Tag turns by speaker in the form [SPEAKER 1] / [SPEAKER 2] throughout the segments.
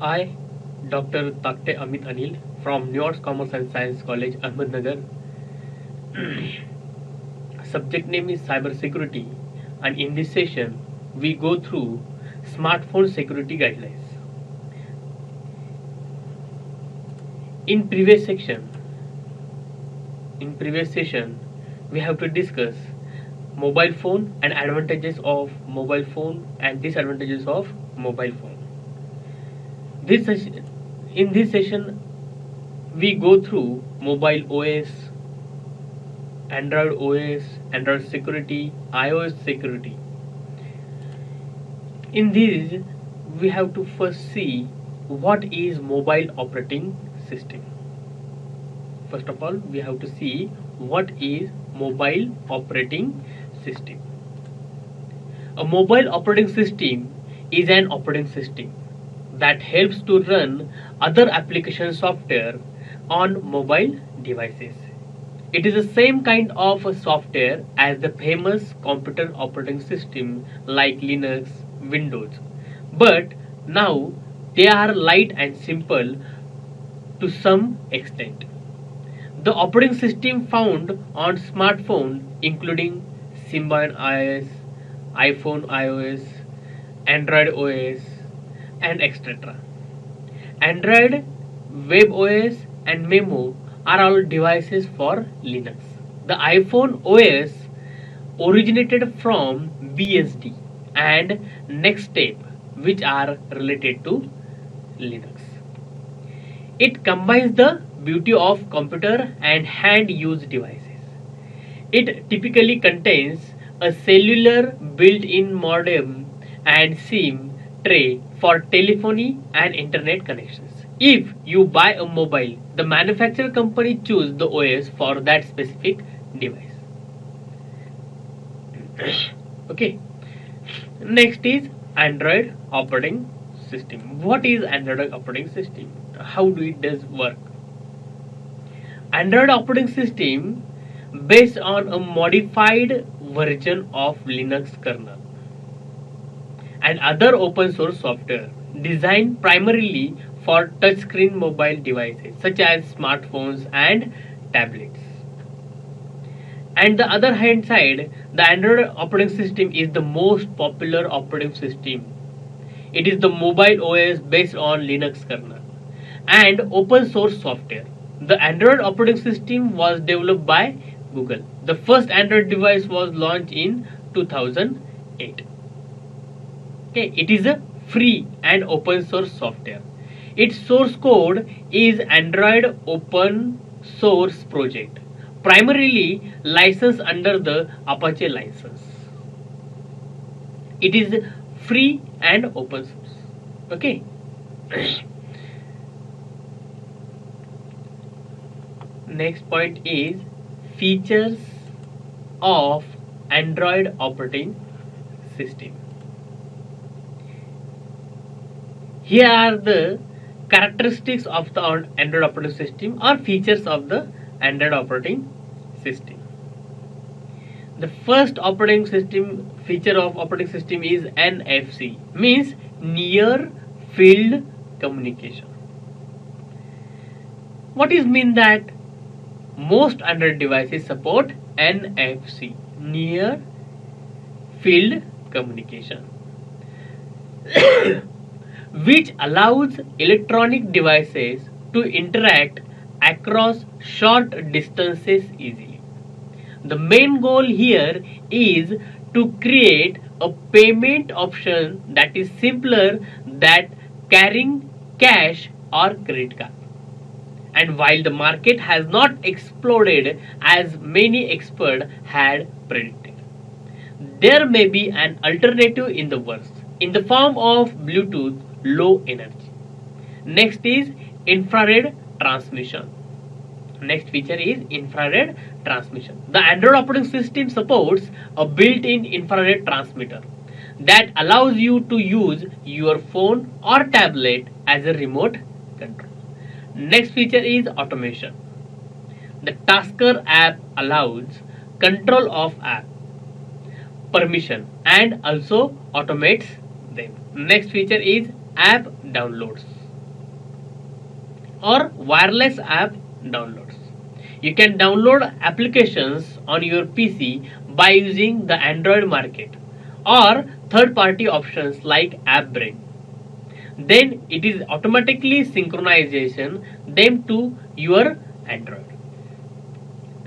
[SPEAKER 1] I, Dr. Takte Amit Anil from New York Commerce and Science College, Ahmednagar. Subject name is cybersecurity, and in this session, we go through smartphone security guidelines. In previous section, in previous session, we have to discuss mobile phone and advantages of mobile phone and disadvantages of mobile phone. In this session, we go through mobile OS, Android OS, Android security, iOS security. In these, we have to first see what is mobile operating system. First of all, we have to see what is mobile operating system. A mobile operating system is an operating system that helps to run other application software on mobile devices. It is the same kind of a software as the famous computer operating system like Linux, Windows. But now they are light and simple to some extent. The operating system found on smartphone including Symbian iOS, iPhone iOS, Android OS and etc. Android, Web OS and Memo are all devices for Linux. The iPhone OS originated from BSD and Nextstep, which are related to Linux. It combines the beauty of computer and hand used devices. It typically contains a cellular built-in modem and SIM tray for telephony and internet connections. If you buy a mobile, the manufacturer company choose the OS for that specific device. Okay. Next is Android operating system. What is Android operating system? How do it does work? Android operating system based on a modified version of Linux kernel and other open source software designed primarily for touchscreen mobile devices such as smartphones and tablets. And the other hand side, the Android operating system is the most popular operating system. It is the mobile OS based on Linux kernel and open source software. The Android operating system was developed by Google. The first Android device was launched in 2008. Okay, it is a free and open source software. Its source code is Android Open Source Project, primarily licensed under the Apache license. It is free and open source. Okay. Next point is features of Android operating system. Here are the characteristics of the Android operating system or features of the Android operating system. The first operating system feature of operating system is NFC, means near field communication. What is mean that most Android devices support NFC, near field communication, which allows electronic devices to interact across short distances easily. The main goal here is to create a payment option that is simpler than carrying cash or credit card. And while the market has not exploded as many experts had predicted, there may be an alternative in the works in the form of Bluetooth Low Energy. Next is infrared transmission. Next feature is infrared transmission. The Android operating system supports a built-in infrared transmitter that allows you to use your phone or tablet as a remote control. Next feature is automation. The Tasker app allows control of app, permission and also automates them. Next feature is app downloads. or wireless app downloads. You can download applications on your PC by using the Android Market or third party options like AppBrain. Then it is automatically synchronization them to your Android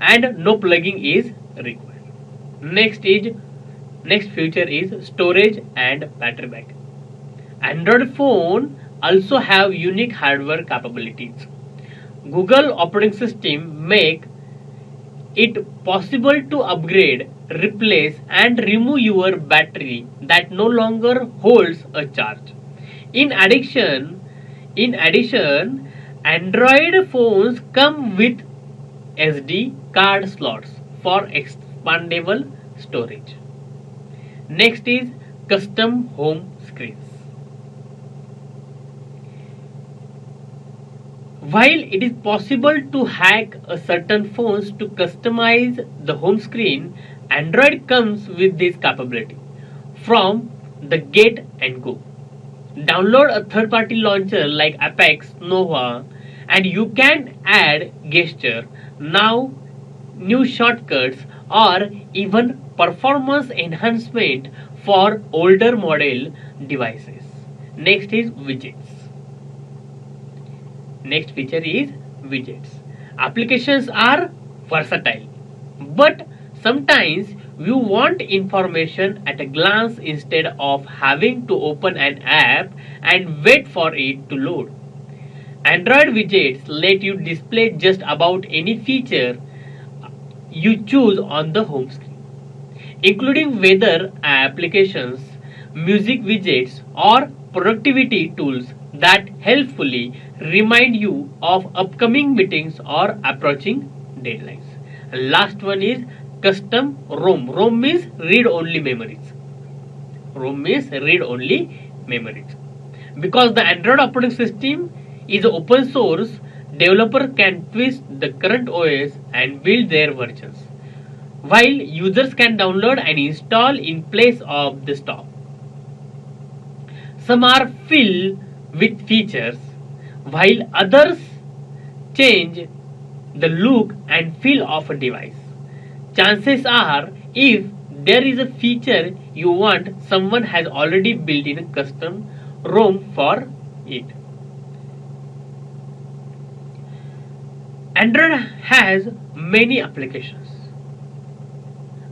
[SPEAKER 1] and no plugging is required. Next feature is storage and battery backup. Android phone also have unique hardware capabilities. Google operating system make it possible to upgrade, replace and remove your battery that no longer holds a charge. In addition, Android phones come with SD card slots for expandable storage. Next is custom home screens. While it is possible to hack a certain phones to customize the home screen, Android comes with this capability from the get and go. Download a third party launcher like Apex, Nova, and you can add gesture, now new shortcuts, or even performance enhancement for older model devices. Next is widgets. Next feature is widgets. Applications are versatile, but sometimes you want information at a glance instead of having to open an app and wait for it to load. Android widgets let you display just about any feature you choose on the home screen, including weather applications, music widgets, or productivity tools that helpfully remind you of upcoming meetings or approaching deadlines. And last one is custom ROM. ROM means read only memories. ROM means read only memories. Because the Android operating system is open source, developer can twist the current OS and build their versions, while users can download and install in place of the stock. Some are filled with features, while others change the look and feel of a device. Chances are, if there is a feature you want, someone has already built in a custom ROM for it. Android has many applications,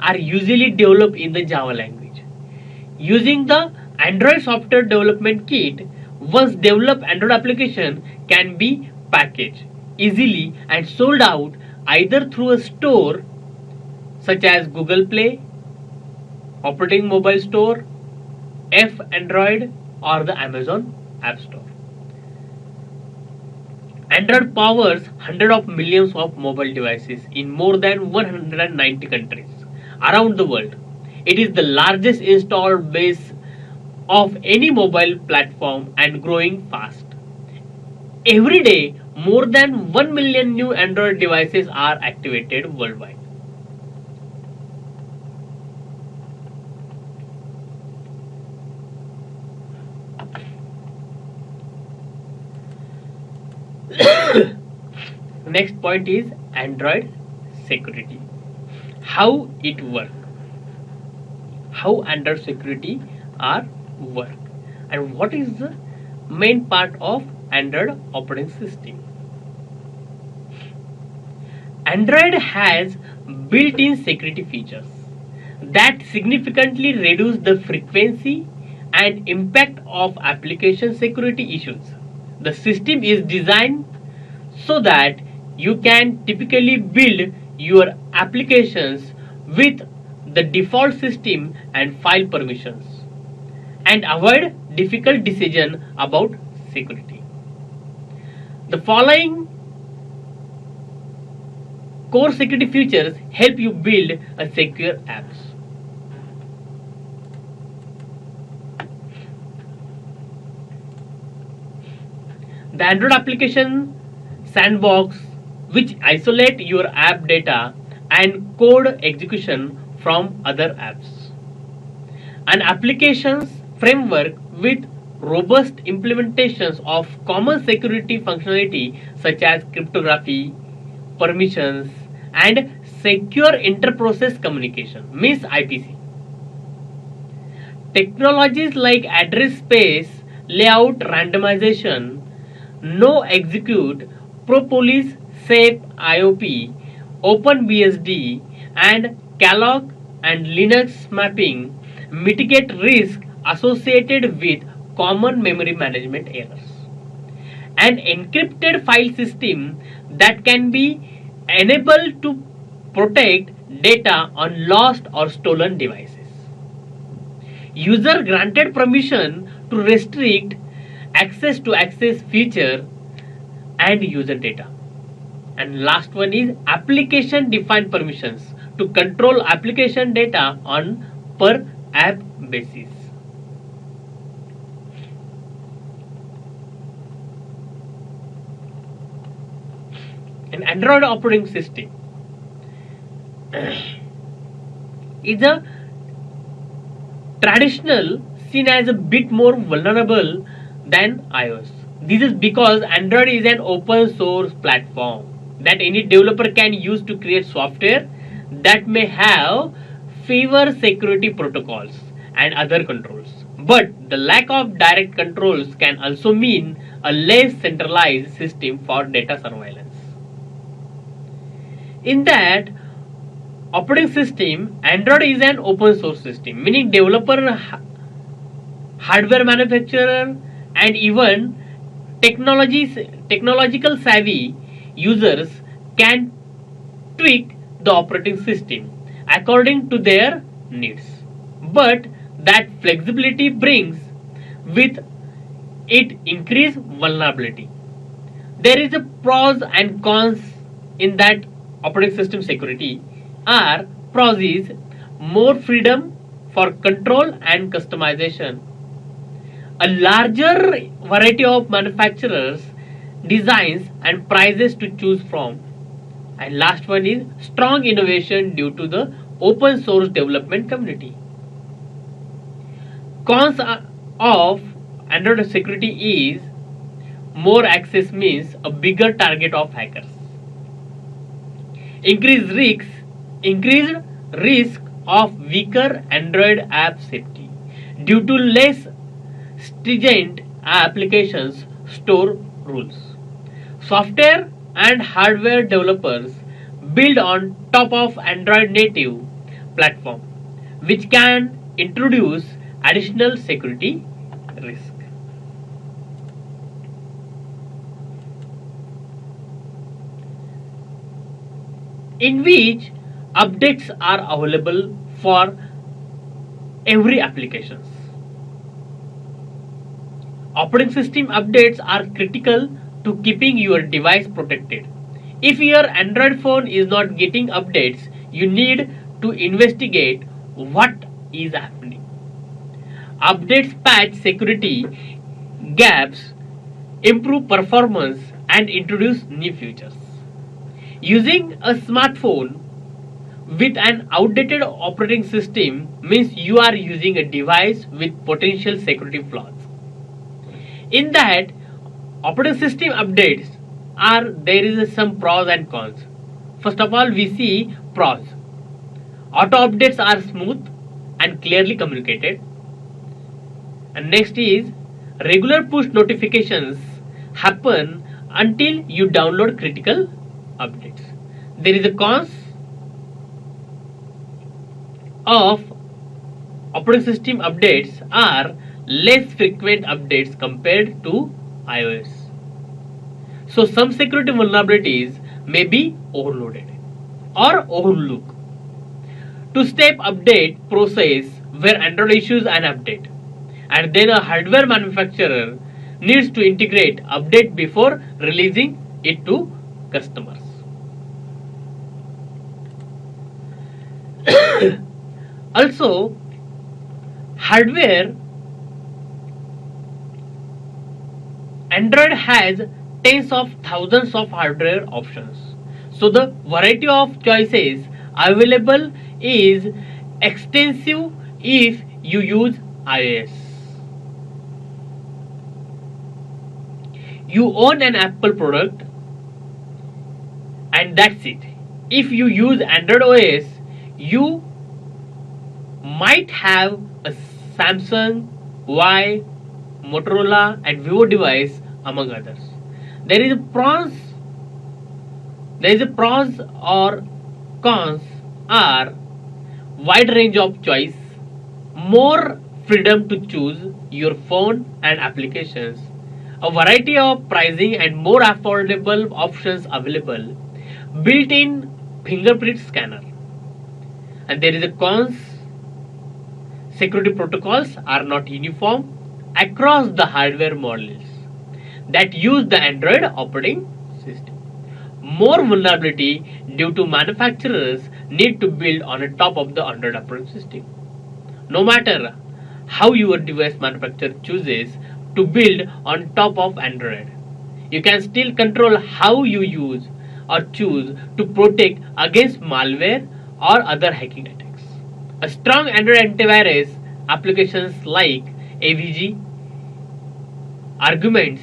[SPEAKER 1] are usually developed in the Java language. Using the Android Software Development Kit, once developed Android application can be packaged easily and sold out either through a store such as Google Play, Operating Mobile Store, F Android, or the Amazon App Store. Android powers hundreds of millions of mobile devices in more than 190 countries around the world. It is the largest installed base of any mobile platform and growing fast. Every day, more than 1 million new Android devices are activated worldwide. Next point is Android security. How it works. How Android security are work, and what is the main part of Android operating system. Android has built-in security features that significantly reduce the frequency and impact of application security issues. The system is designed so that you can typically build your applications with the default system and file permissions and avoid difficult decisions about security. The following core security features help you build a secure apps. The Android application sandbox, which isolate your app data and code execution from other apps. An applications framework with robust implementations of common security functionality such as cryptography, permissions, and secure inter-process communication, means IPC. Technologies like address space, layout randomization, no execute, Propolis, SAFE IOP, OpenBSD, and Calog and Linux mapping mitigate risk associated with common memory management errors. An encrypted file system that can be enabled to protect data on lost or stolen devices. User granted permission to restrict access to access feature and user data. And last one is application defined permissions to control application data on per app basis. An Android operating system is a traditional seen as a bit more vulnerable than iOS. This is because Android is an open source platform that any developer can use to create software that may have fewer security protocols and other controls. But the lack of direct controls can also mean a less centralized system for data surveillance. In that operating system, Android is an open source system, meaning developer, hardware manufacturer, and even technological savvy users can tweak the operating system according to their needs. But that flexibility brings with it increased vulnerability. There is a pros and cons in that operating system security. Are pros is more freedom for control and customization, a larger variety of manufacturers, designs and prices to choose from, and last one is strong innovation due to the open source development community. Cons of Android security is more access means a bigger target of hackers, increased risk of weaker Android app safety due to less stringent applications store rules. Software and hardware developers build on top of Android native platform, which can introduce additional security risk. In which updates are available for every applications. Operating system updates are critical to keeping your device protected. If your Android phone is not getting updates, you need to investigate what is happening. Updates patch security gaps, improve performance, and introduce new features. Using a smartphone with an outdated operating system means you are using a device with potential security flaws. In that, operating system updates are there is some pros and cons. First of all, we see pros. Auto updates are smooth and clearly communicated. And next is regular push notifications happen until you download critical updates. There is a cons of operating system updates are less frequent updates compared to iOS. So some security vulnerabilities may be overloaded or overlooked. Two-step update process where Android issues an update and then a hardware manufacturer needs to integrate update before releasing it to customers. Also, hardware Android has tens of thousands of hardware options. So the variety of choices available is extensive if you use iOS. You own an Apple product and that's it. If you use Android OS, you might have a Samsung, Y, Motorola and Vivo device among others. There is a pros or cons are wide range of choice, more freedom to choose your phone and applications, a variety of pricing and more affordable options available, built-in fingerprint scanner. And there is a cons, security protocols are not uniform across the hardware models that use the Android operating system. More vulnerability due to manufacturers need to build on the top of the Android operating system. No matter how your device manufacturer chooses to build on top of Android, you can still control how you use or choose to protect against malware or other hacking attacks. A strong Android antivirus applications like AVG, Arguments,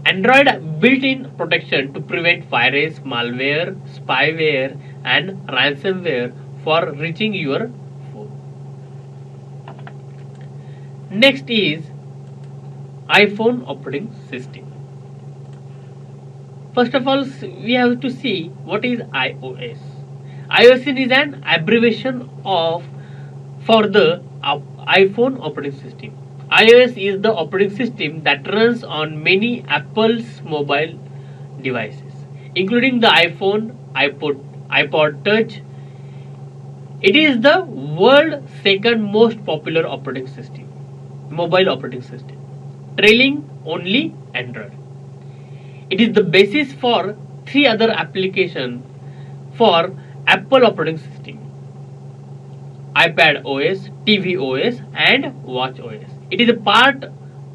[SPEAKER 1] Android built-in protection to prevent virus, malware, spyware and ransomware for reaching your phone. Next is iPhone operating system. First of all, we have to see what is iOS. iOS is an abbreviation for the iPhone operating system. iOS is the operating system that runs on many Apple's mobile devices, including the iPhone, iPod Touch. It is the world's second most popular operating system, mobile operating system, trailing only Android. It is the basis for three other applications for Apple operating system: iPad OS, TV OS, and Watch OS. It is a part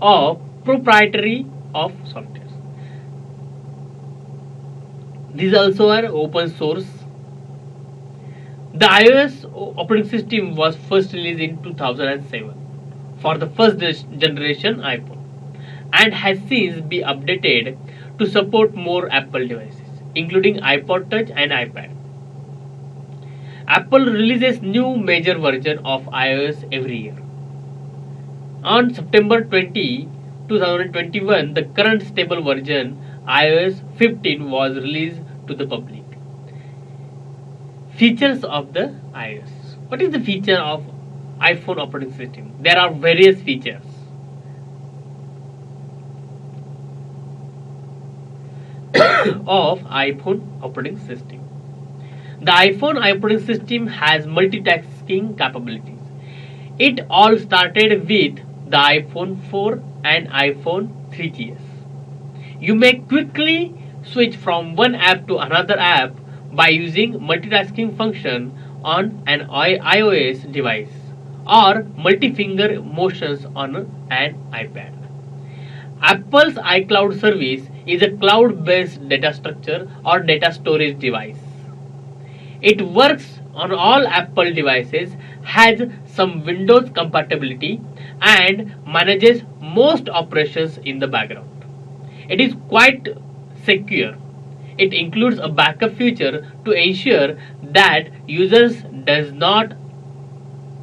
[SPEAKER 1] of proprietary of software. These also are open source. The iOS operating system was first released in 2007 for the first generation iPhone and has since been updated to support more Apple devices, including iPod Touch and iPad. Apple releases new major version of iOS every year. On September 20, 2021, the current stable version iOS 15 was released to the public. Features of the iOS. What is the feature of iPhone operating system? There are various features. Of iPhone operating system. The iPhone operating system has multitasking capabilities. It all started with the iPhone 4 and iPhone 3GS. You may quickly switch from one app to another app by using multitasking function on an iOS device or multi-finger motions on an iPad. Apple's iCloud service is a cloud-based data structure or data storage device. It works on all Apple devices, has some Windows compatibility, and manages most operations in the background. It is quite secure. It includes a backup feature to ensure that users does not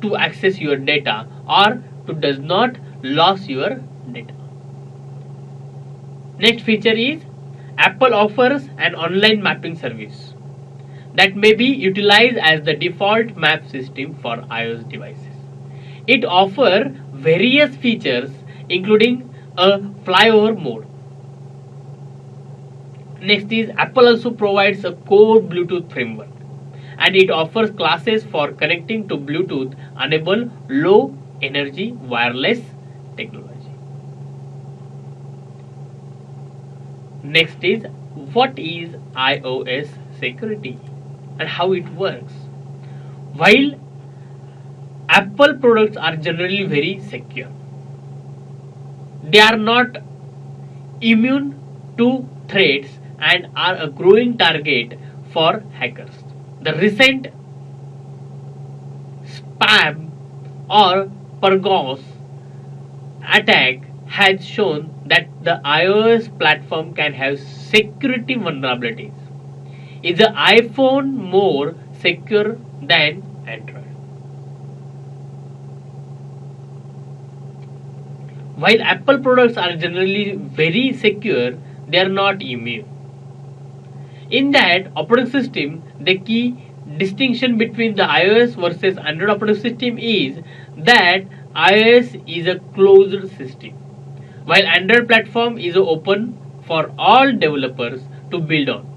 [SPEAKER 1] to access your data or to does not lose your data. Next feature is Apple offers an online mapping service that may be utilized as the default map system for iOS devices. It offers various features including a flyover mode. Next is Apple also provides a core Bluetooth framework and it offers classes for connecting to Bluetooth enable low energy wireless technology. Next is what is iOS security and how it works. While Apple products are generally very secure, they are not immune to threats and are a growing target for hackers. The recent spam or Pergos attack has shown that the iOS platform can have security vulnerabilities. Is the iPhone more secure than Android? While Apple products are generally very secure, they are not immune. In that operating system, the key distinction between the iOS versus Android operating system is that iOS is a closed system, while Android platform is open for all developers to build on.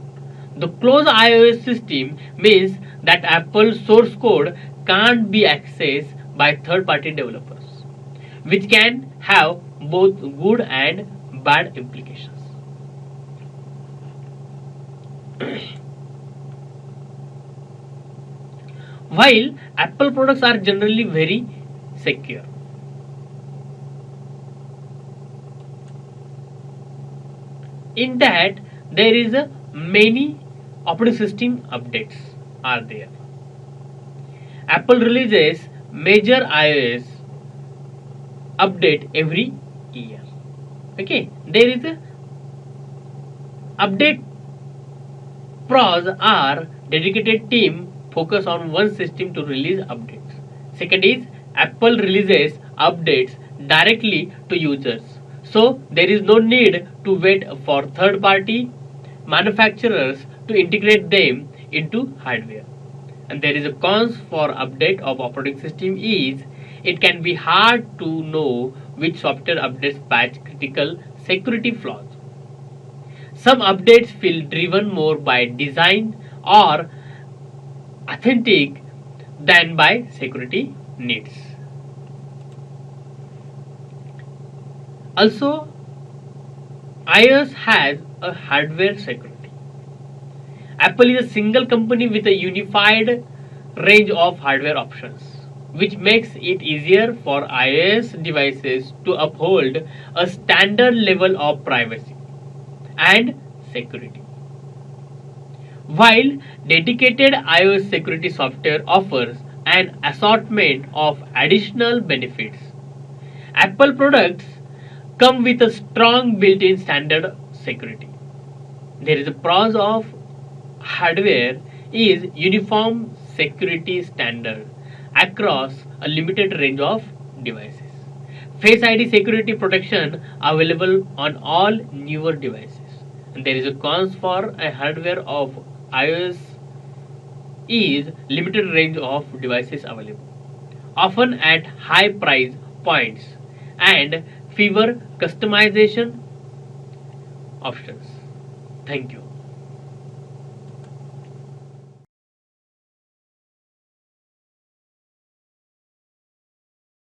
[SPEAKER 1] The closed iOS system means that Apple source code can't be accessed by third-party developers, which can have both good and bad implications. While Apple products are generally very secure, in that there is a many operating system updates are there. Apple releases major iOS update every year. Okay, there is a update pros are dedicated team focus on one system to release updates. Second is Apple releases updates directly to users, so there is no need to wait for third party manufacturers to integrate them into hardware. And there is a cons for update of operating system is it can be hard to know which software updates patch critical security flaws. Some updates feel driven more by design or authentic than by security needs. Also, iOS has a hardware security. Apple is a single company with a unified range of hardware options, which makes it easier for iOS devices to uphold a standard level of privacy and security. While dedicated iOS security software offers an assortment of additional benefits, Apple products come with a strong built-in standard security. There is a pros of hardware is uniform security standard across a limited range of devices. Face ID security protection available on all newer devices. And there is a cons for a hardware of iOS is limited range of devices available, often at high price points and fewer customization options. Thank you.